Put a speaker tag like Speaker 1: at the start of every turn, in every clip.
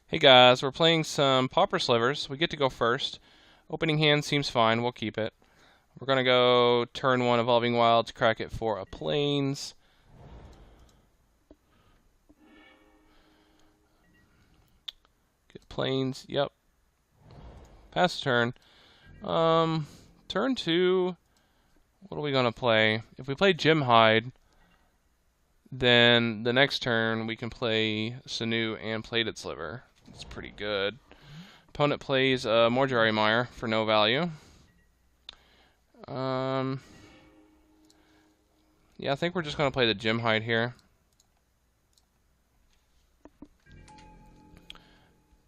Speaker 1: Hey guys, we're playing some Pauper Slivers. We get to go first. Opening hand seems fine, we'll keep it. We're gonna go turn 1 Evolving Wilds, crack it for a Plains. Get Plains, yep. Pass turn. Turn 2, what are we gonna play? If we play Gem Hide, then the next turn we can play Sanu and Plated Sliver. It's pretty good. Opponent plays Mortuary Mire for no value. Yeah, I think we're just going to play the Gem Hide here.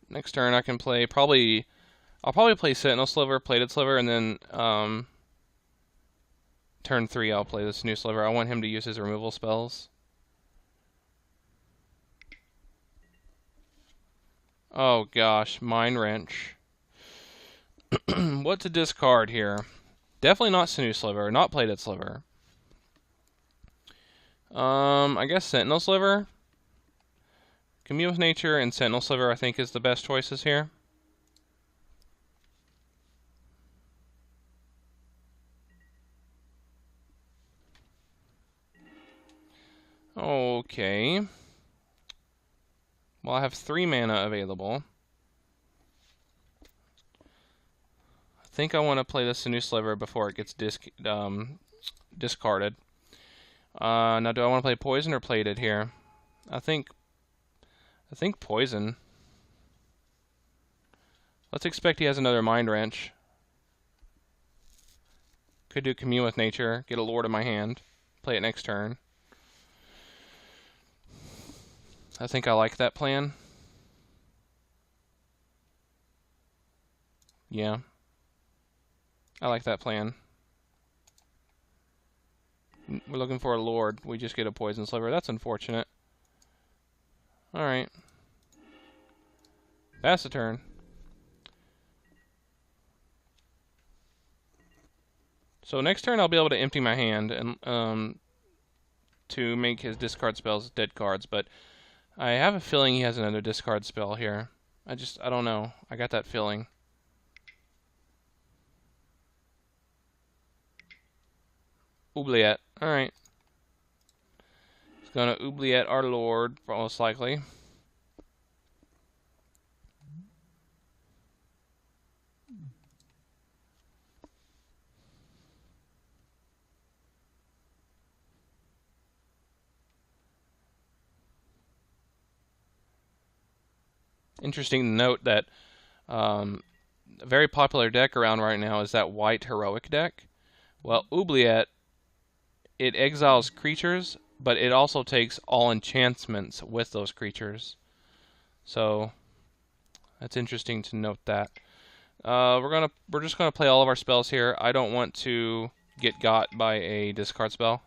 Speaker 1: Next turn I can play I'll probably play Sentinel Sliver, Plated Sliver, and then turn 3 I'll play this new Sliver. I want him to use his removal spells. Oh gosh, Mind Wrench. What to discard here? Definitely not Sanu Sliver, not Plated Sliver. I guess Sentinel Sliver. Commune with Nature and Sentinel Sliver I think is the best choices here. Okay. Well, I have 3 mana available. I think I want to play the Sanu Sliver before it gets discarded. Now, do I want to play Poison or Plated here? I think Poison. Let's expect he has another Mind Wrench. Could do Commune with Nature, get a Lord in my hand, play it next turn. I think I like that plan. Yeah. I like that plan. We're looking for a Lord. We just get a Poison Sliver. That's unfortunate. Alright. Pass the turn. So next turn I'll be able to empty my hand and to make his discard spells dead cards, but I have a feeling he has another discard spell here. I don't know. I got that feeling. Oubliette. Alright. He's gonna Oubliette our Lord, most likely. Interesting to note that a very popular deck around right now is that white heroic deck. Well, Oubliette, it exiles creatures, but it also takes all enchantments with those creatures. So that's interesting to note that. We're just gonna play all of our spells here. I don't want to get got by a discard spell.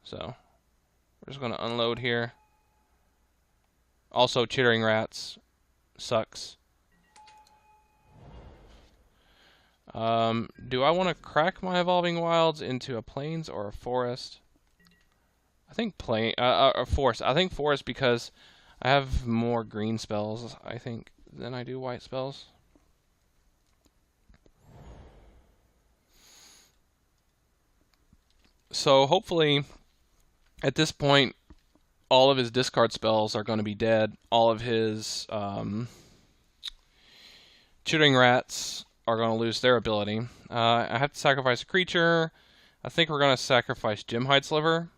Speaker 1: So we're just gonna unload here. Also, Chittering Rats sucks. Do I want to crack my Evolving Wilds into a Plains or a Forest? I think Forest. I think Forest because I have more green spells, I think, than I do white spells. So hopefully, at this point, all of his discard spells are going to be dead. All of his Chittering Rats are going to lose their ability. I have to sacrifice a creature. I think we're going to sacrifice Gem Hide Sliver.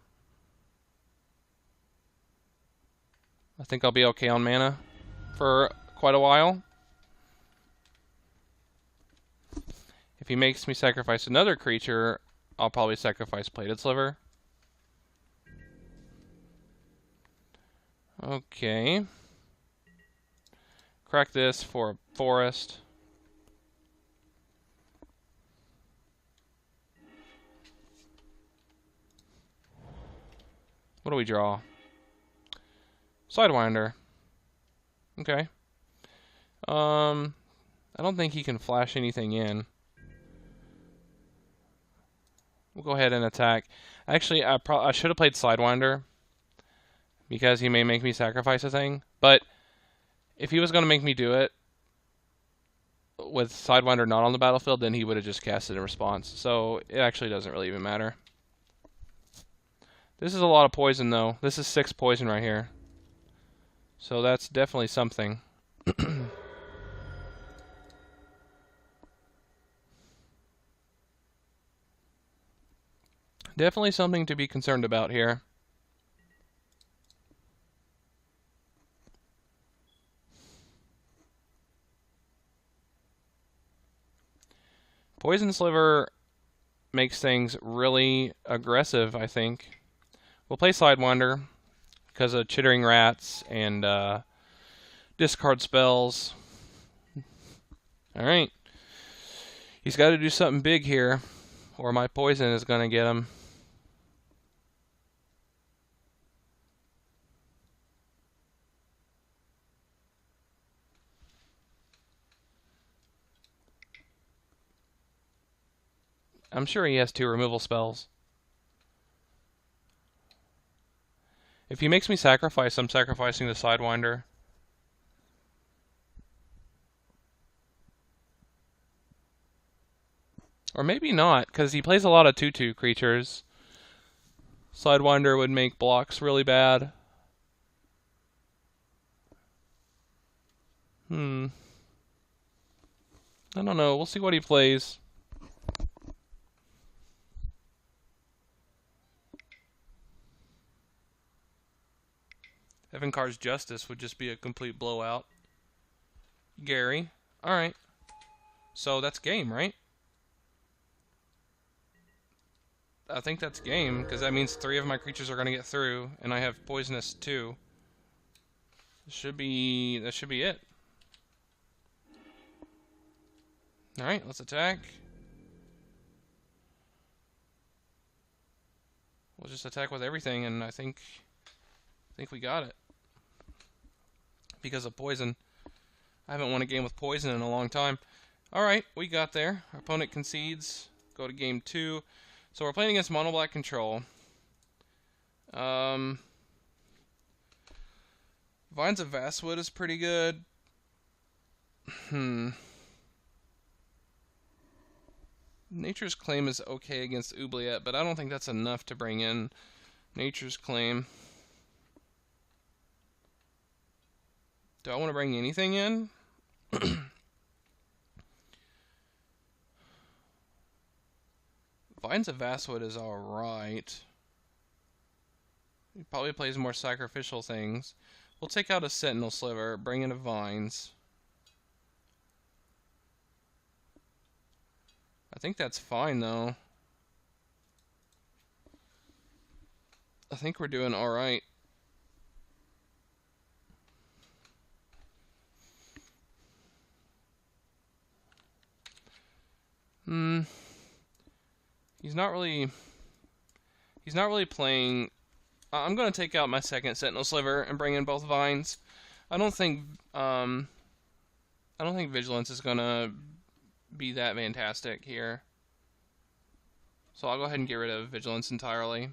Speaker 1: I think I'll be okay on mana for quite a while. If he makes me sacrifice another creature, I'll probably sacrifice Plated Sliver. Okay. Crack this for a Forest. What do we draw? Sidewinder. Okay. I don't think he can flash anything in. We'll go ahead and attack. Actually, I should have played Sidewinder because he may make me sacrifice a thing. But if he was going to make me do it with Sidewinder not on the battlefield, then he would have just cast it in response. So it actually doesn't really even matter. This is a lot of poison, though. This is 6 poison right here. So that's definitely something. Definitely something to be concerned about here. Poison Sliver makes things really aggressive, I think. We'll play Sidewinder because of Chittering Rats and discard spells. Alright. He's got to do something big here, or my poison is going to get him. I'm sure he has 2 removal spells. If he makes me sacrifice, I'm sacrificing the Sidewinder. Or maybe not, because he plays a lot of 2/2 creatures. Sidewinder would make blocks really bad. I don't know. We'll see what he plays. Evan Carr's Justice would just be a complete blowout. Gary. Alright. So that's game, right? I think that's game, because that means 3 of my creatures are going to get through, and I have Poisonous too. That should be it. Alright, let's attack. We'll just attack with everything, and I think we got it. Because of poison. I haven't won a game with poison in a long time. Alright, we got there. Our opponent concedes. Go to game 2. So we're playing against Mono Black Control. Vines of Vastwood is pretty good. Nature's Claim is okay against Oubliette, but I don't think that's enough to bring in Nature's Claim. Do I want to bring anything in? Vines of Vastwood is alright. He probably plays more sacrificial things. We'll take out a Sentinel Sliver, bring in a Vines. I think that's fine, though. I think we're doing alright. He's not really playing. I'm going to take out my second Sentinel Sliver and bring in both Vines. I don't think Vigilance is going to be that fantastic here. So I'll go ahead and get rid of Vigilance entirely.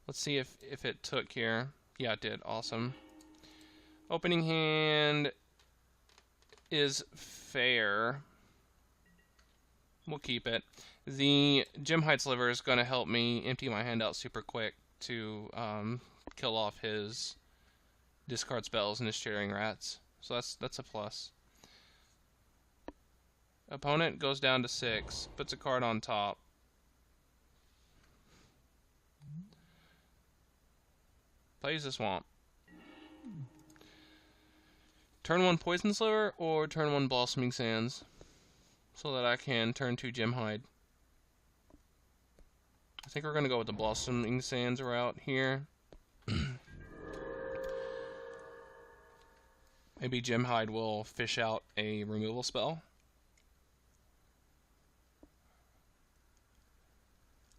Speaker 1: Let's see if it took here. Yeah, it did. Awesome. Opening hand is fair. We'll keep it. The Gemhide Sliver is going to help me empty my hand out super quick to kill off his discard spells and his Chittering Rats. So that's a plus. Opponent goes down to 6, puts a card on top. Plays the Swamp. Turn 1 Poison Sliver or turn 1 Blossoming Sands, so that I can turn 2 Gemhide. I think we're going to go with the Blossoming Sands route here. Maybe Gemhide will fish out a removal spell.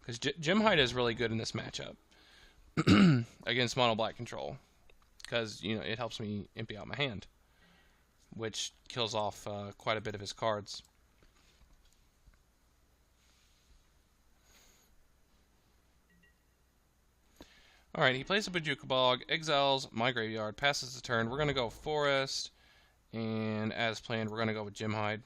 Speaker 1: Because Gemhide is really good in this matchup against Mono Black Control. Because, you know, it helps me empty out my hand, which kills off quite a bit of his cards. Alright, he plays a Bojuka Bog, exiles my graveyard, passes the turn. We're going to go Forest, and as planned, we're going to go with Gymhide.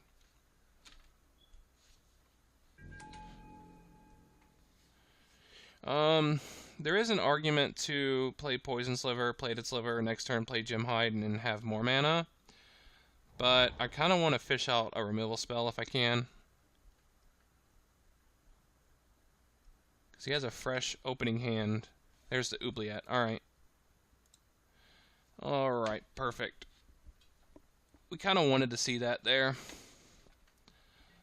Speaker 1: There is an argument to play Poison Sliver, Plated Sliver, next turn play Gymhide, and then have more mana. But I kind of want to fish out a removal spell if I can. Because he has a fresh opening hand. There's the Oubliette. Alright. Alright, perfect. We kind of wanted to see that there.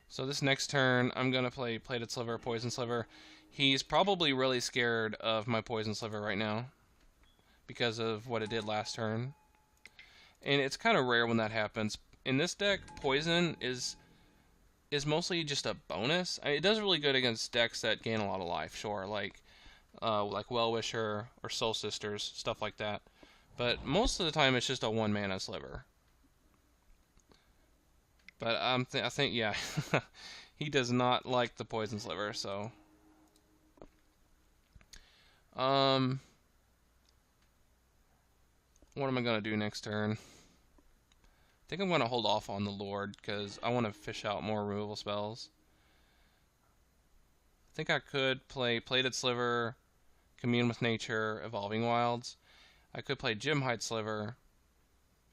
Speaker 1: So this next turn, I'm going to play Plated Sliver, Poison Sliver. He's probably really scared of my Poison Sliver right now because of what it did last turn. And it's kind of rare when that happens. In this deck, Poison is mostly just a bonus. I mean, it does really good against decks that gain a lot of life, sure, like Well-Wisher or Soul Sisters, stuff like that. But most of the time, it's just a 1-mana sliver. But I think, yeah, he does not like the Poison Sliver, so... what am I going to do next turn? I think I'm going to hold off on the Lord, because I want to fish out more removal spells. I think I could play Plated Sliver, Commune with Nature, Evolving Wilds. I could play Gymhide Sliver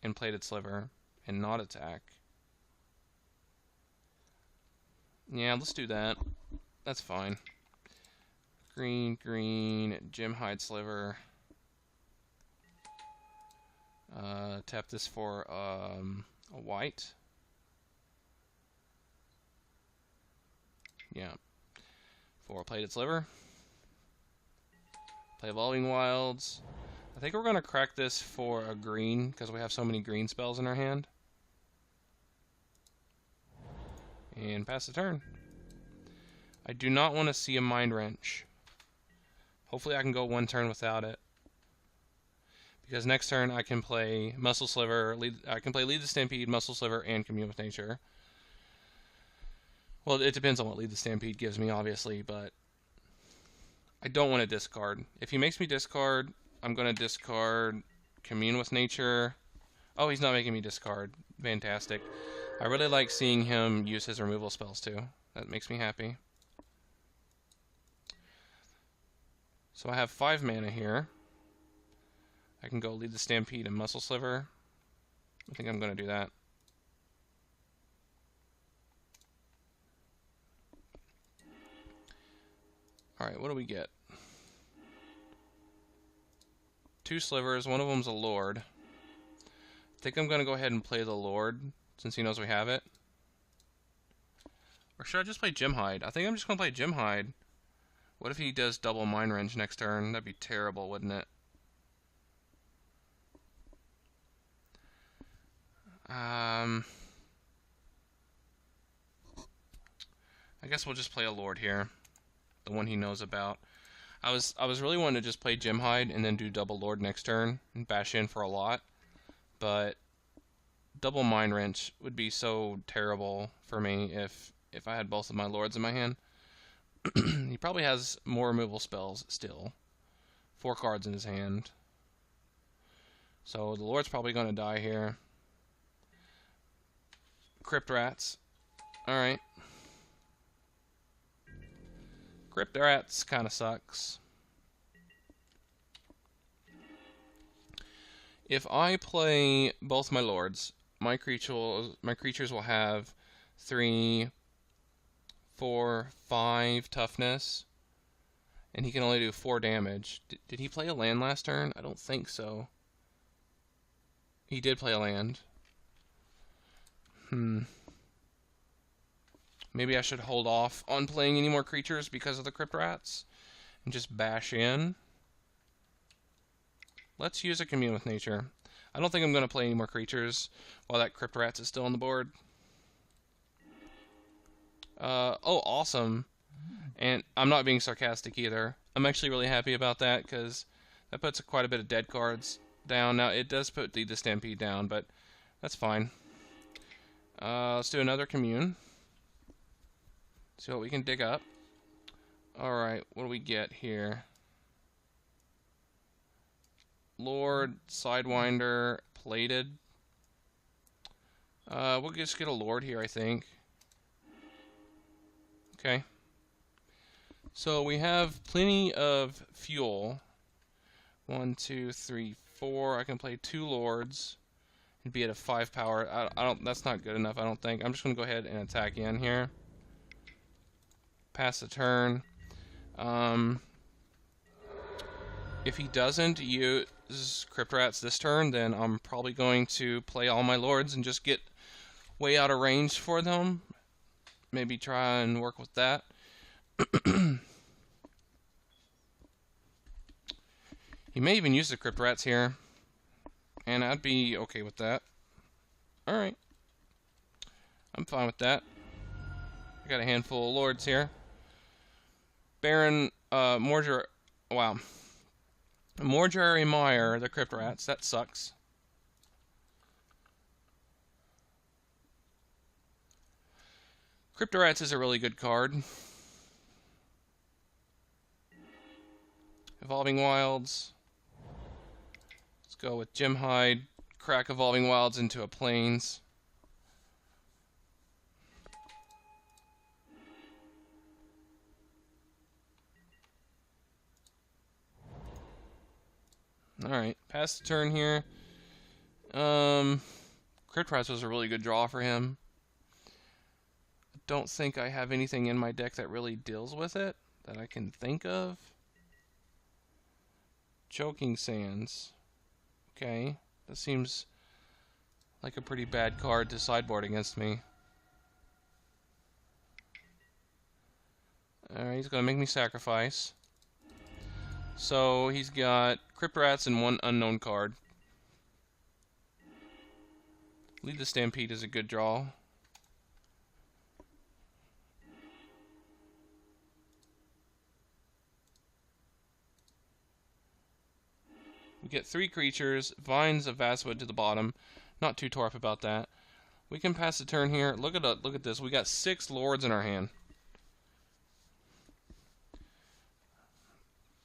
Speaker 1: and Plated Sliver and not attack. Yeah, let's do that. That's fine. Green, Gymhide Sliver. Tap this for a white. Yeah. For a Plated Sliver. Play Evolving Wilds. I think we're going to crack this for a green because we have so many green spells in our hand. And pass the turn. I do not want to see a Mind Wrench. Hopefully I can go one turn without it. Because next turn I can play Muscle Sliver, I can play Lead the Stampede, Muscle Sliver, and Commune with Nature. Well, it depends on what Lead the Stampede gives me, obviously, but I don't want to discard. If he makes me discard, I'm going to discard Commune with Nature. Oh, he's not making me discard. Fantastic. I really like seeing him use his removal spells, too. That makes me happy. So I have 5 mana here. I can go Lead the Stampede and Muscle Sliver. I think I'm going to do that. Alright, what do we get? 2 slivers, one of them's a Lord. I think I'm going to go ahead and play the Lord, since he knows we have it. Or should I just play Gymhide? I think I'm just going to play Gymhide. What if he does double Mind Wrench next turn? That'd be terrible, wouldn't it? I guess we'll just play a Lord here. The one he knows about. I was really wanting to just play Gymhide and then do double Lord next turn and bash in for a lot. But double Mind Wrench would be so terrible for me if I had both of my Lords in my hand. He probably has more removal spells still. 4 cards in his hand. So the Lord's probably going to die here. Crypt Rats. Alright. Crypt Rats kind of sucks. If I play both my Lords, my creatures will have 3, 4, 5 toughness, and he can only do 4 damage. Did he play a land last turn? I don't think so. He did play a land. Maybe I should hold off on playing any more creatures because of the Crypt Rats and just bash in. Let's use a Commune with Nature. I don't think I'm going to play any more creatures while that Crypt Rats is still on the board. Oh, awesome. And I'm not being sarcastic either. I'm actually really happy about that because that puts quite a bit of dead cards down. Now, it does put the Stampede down, but that's fine. Let's do another Commune. See what we can dig up. Alright, what do we get here? Lord, Sidewinder, Plated. We'll just get a Lord here, I think. Okay. So we have plenty of fuel. 1, 2, 3, 4. I can play 2 Lords and be at a 5 power. I don't. That's not good enough, I don't think. I'm just gonna go ahead and attack in here. Pass the turn. If he doesn't use Crypt Rats this turn, then I'm probably going to play all my Lords and just get way out of range for them. Maybe try and work with that. He may even use the Crypt Rats here, and I'd be okay with that. Alright. I'm fine with that. I got a handful of Lords here. Baron, Mortuary Mire, the Crypt Rats. That sucks. Crypt Rats is a really good card. Evolving Wilds. Let's go with Gem Hide. Crack Evolving Wilds into a Plains. Alright, pass the turn here. Crypt Rats was a really good draw for him. I don't think I have anything in my deck that really deals with it that I can think of. Choking Sands. Okay, that seems like a pretty bad card to sideboard against me. Alright, he's gonna make me sacrifice. So he's got Crypt Rats and 1 unknown card. Lead the Stampede is a good draw. We get 3 creatures, Vines of Vastwood to the bottom. Not too tore up about that. We can pass the turn here. Look at this. We got 6 Lords in our hand.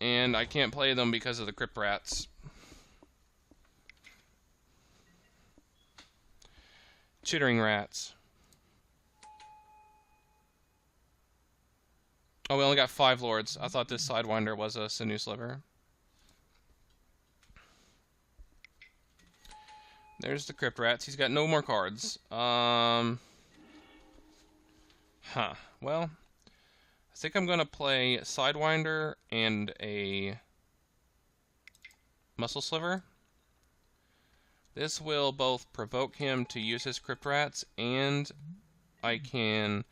Speaker 1: And I can't play them because of the Crypt Rats. Chittering Rats. Oh, we only got 5 Lords. I thought this Sidewinder was a Sinew Sliver. There's the Crypt Rats. He's got no more cards. Well, I think I'm going to play Sidewinder and a Muscle Sliver. This will both provoke him to use his Crypt Rats, and I can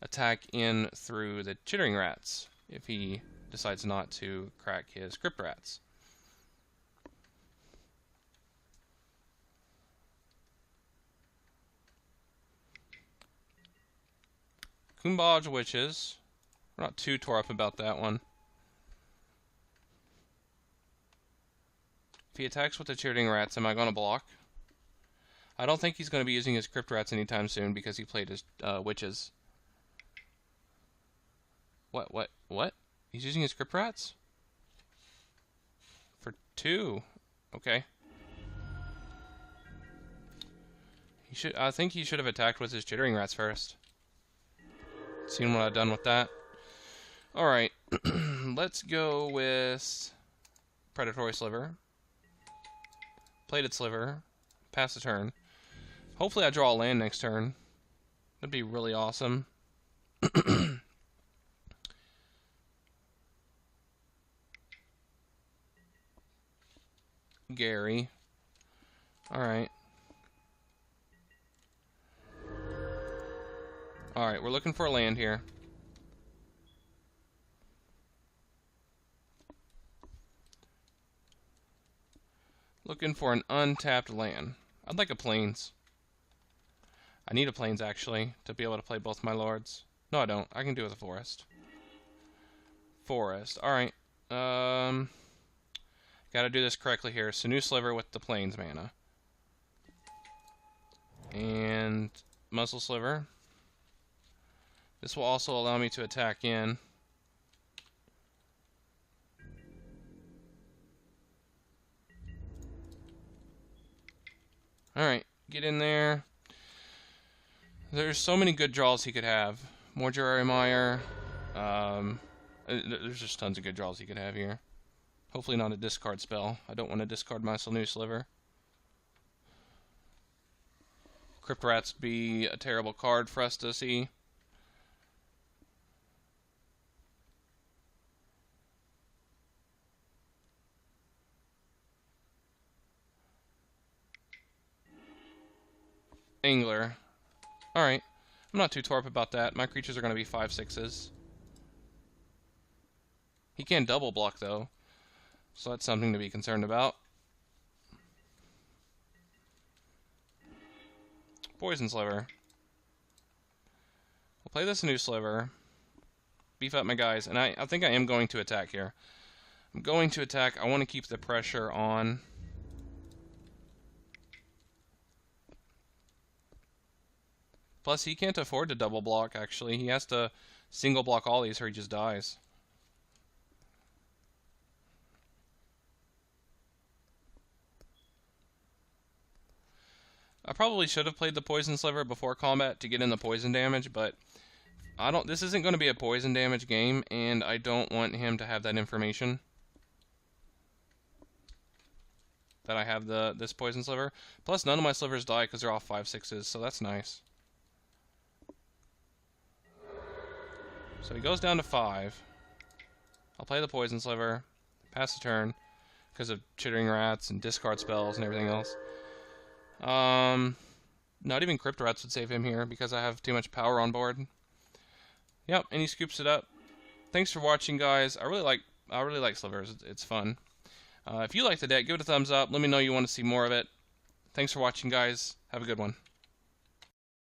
Speaker 1: attack in through the Chittering Rats if he decides not to crack his Crypt Rats. Kumbaj Witches. We're not too tore up about that one. If he attacks with the Chittering Rats, am I going to block? I don't think he's going to be using his Crypt Rats anytime soon because he played his Witches. What? He's using his Crypt Rats? For 2. Okay. I think he should have attacked with his Chittering Rats first. Seen what I've done with that. Alright. Let's go with Predatory Sliver. Plated Sliver. Pass the turn. Hopefully I draw a land next turn. That'd be really awesome. Gary. Alright. Alright, we're looking for a land here. Looking for an untapped land. I'd like a Plains. I need a Plains, actually, to be able to play both my Lords. No, I don't. I can do it with a Forest. Forest. Alright. Gotta do this correctly here. Sinew Sliver with the Plains mana. And Muscle Sliver. This will also allow me to attack in. Alright, get in there. There's so many good draws he could have. More Jerry Meyer. There's just tons of good draws he could have here. Hopefully not a discard spell. I don't want to discard my Sanu Sliver. Crypt Rats would be a terrible card for us to see. Angler. Alright. I'm not too torp about that. My creatures are going to be 5/6s. He can double block, though. So that's something to be concerned about. Poison Sliver. We'll play this new Sliver. Beef up my guys. And I think I am going to attack here. I'm going to attack. I want to keep the pressure on. Plus, he can't afford to double block, actually. He has to single block all these or he just dies. I probably should have played the Poison Sliver before combat to get in the poison damage, but this isn't going to be a poison damage game, and I don't want him to have that information. That I have this Poison Sliver. Plus, none of my slivers die because they're all 5/6s, so that's nice. So he goes down to 5. I'll play the Poison Sliver, pass the turn, because of Chittering Rats and discard spells and everything else. Not even Crypt Rats would save him here because I have too much power on board. Yep, and he scoops it up. Thanks for watching, guys. I really like Slivers. It's fun. If you like the deck, give it a thumbs up. Let me know you want to see more of it. Thanks for watching, guys. Have a good one.